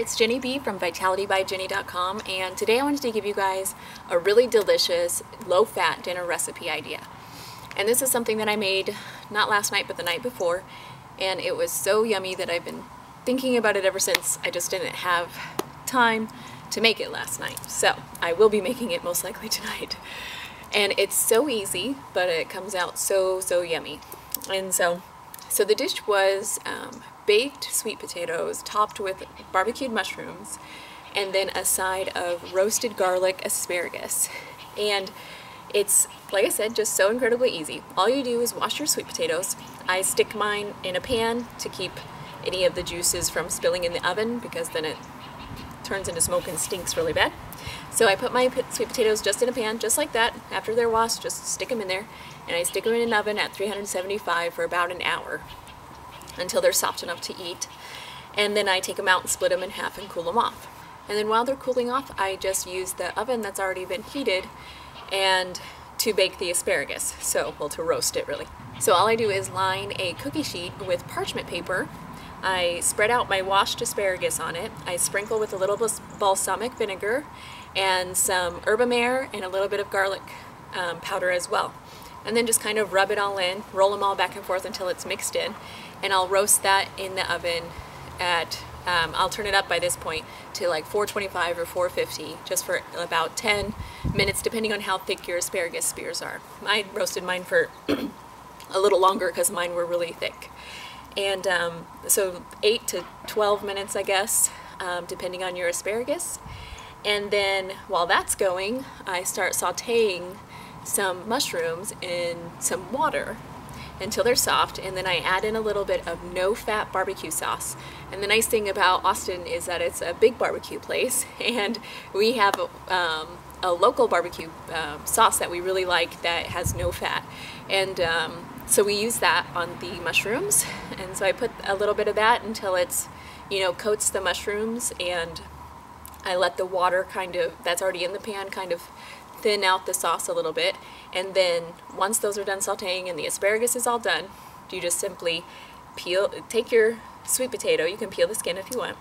it's Jenny B from vitalitybyjenny.com, and today I wanted to give you guys a really delicious low-fat dinner recipe idea. And this is something that I made not last night but the night before, and it was so yummy that I've been thinking about it ever since. I just didn't have time to make it last night, so I will be making it most likely tonight. And it's so easy, but it comes out so yummy. And so the dish was baked sweet potatoes topped with barbecued mushrooms, and then a side of roasted garlic asparagus. And it's, like I said, just so incredibly easy. All you do is wash your sweet potatoes. I stick mine in a pan to keep any of the juices from spilling in the oven, because then it turns into smoke and stinks really bad. So I put my sweet potatoes just in a pan, just like that. After they're washed, just stick them in there, and I stick them in an oven at 375 for about an hour until they're soft enough to eat. And then I take them out and split them in half and cool them off. And then while they're cooling off, I just use the oven that's already been heated and to bake the asparagus, well, to roast it really. So all I do is line a cookie sheet with parchment paper. I spread out my washed asparagus on it. I sprinkle with a little balsamic vinegar and some herbamare and a little bit of garlic powder as well. And then just kind of rub it all in, roll them all back and forth until it's mixed in. And I'll roast that in the oven at, I'll turn it up by this point to like 425 or 450, just for about 10 minutes, depending on how thick your asparagus spears are. I roasted mine for a little longer because mine were really thick. And so 8 to 12 minutes, I guess, depending on your asparagus. And then while that's going, I start sauteing some mushrooms in some water until they're soft, and then I add in a little bit of no-fat barbecue sauce. And the nice thing about Austin is that it's a big barbecue place, and we have a local barbecue sauce that we really like that has no fat. And so we use that on the mushrooms, and so I put a little bit of that until it's, coats the mushrooms, and I let the water that's already in the pan kind of thin out the sauce a little bit. And then once those are done sauteing and the asparagus is all done, you just simply take your sweet potato, you can peel the skin if you want,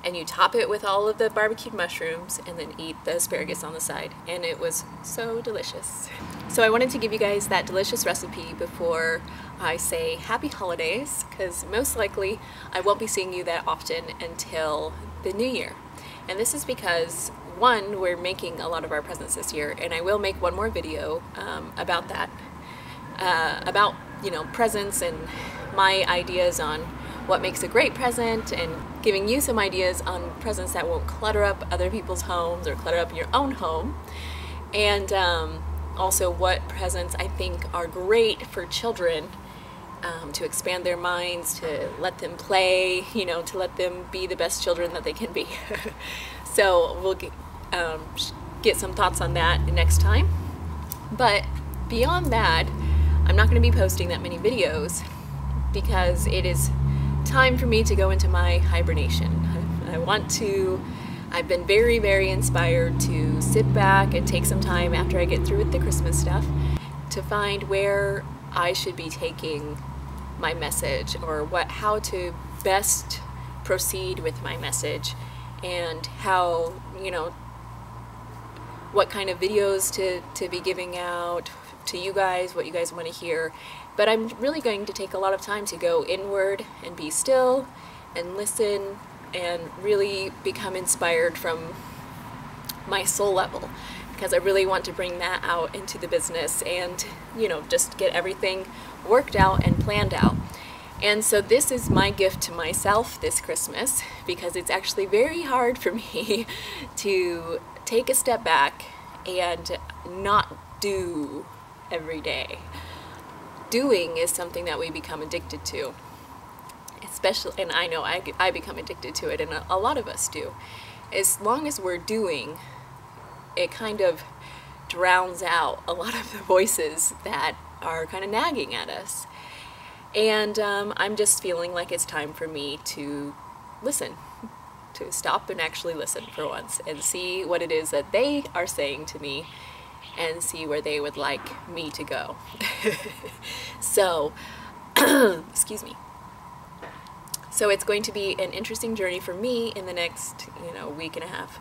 and you top it with all of the barbecued mushrooms and then eat the asparagus on the side. And it was so delicious. So I wanted to give you guys that delicious recipe before I say happy holidays, because most likely I won't be seeing you that often until the new year. And this is because, one, we're making a lot of our presents this year, and I will make one more video about that, about presents and my ideas on what makes a great present, and giving you some ideas on presents that won't clutter up other people's homes or clutter up your own home, and also what presents I think are great for children, to expand their minds, to let them play, to let them be the best children that they can be. So we'll get some thoughts on that next time. But beyond that, I'm not going to be posting that many videos because it is time for me to go into my hibernation. I've been very inspired to sit back and take some time after I get through with the Christmas stuff to find where I should be taking my message, or how to best proceed with my message, and how, what kind of videos to be giving out to you guys, what you guys want to hear. But I'm really going to take a lot of time to go inward and be still and listen and really become inspired from my soul level, because I really want to bring that out into the business and, just get everything worked out and planned out. And so this is my gift to myself this Christmas, because it's actually very hard for me to take a step back and not do every day. Doing is something that we become addicted to, especially, and I know I become addicted to it, and a lot of us do. As long as we're doing, it kind of drowns out a lot of the voices that are kind of nagging at us. And I'm just feeling like it's time for me to listen, to stop and actually listen for once and see what it is that they are saying to me, and see where they would like me to go. So, excuse me. So it's going to be an interesting journey for me in the next, week and a half.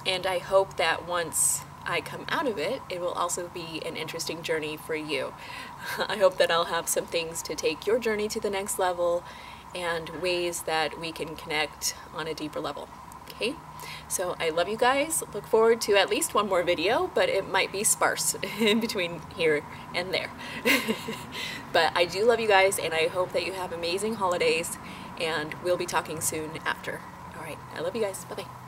And I hope that once I come out of it, it will also be an interesting journey for you. I hope that I'll have some things to take your journey to the next level and ways that we can connect on a deeper level. Okay, so I love you guys. Look forward to at least one more video, but it might be sparse in between here and there. But I do love you guys, and I hope that you have amazing holidays, and we'll be talking soon after. All right, I love you guys. Bye-bye.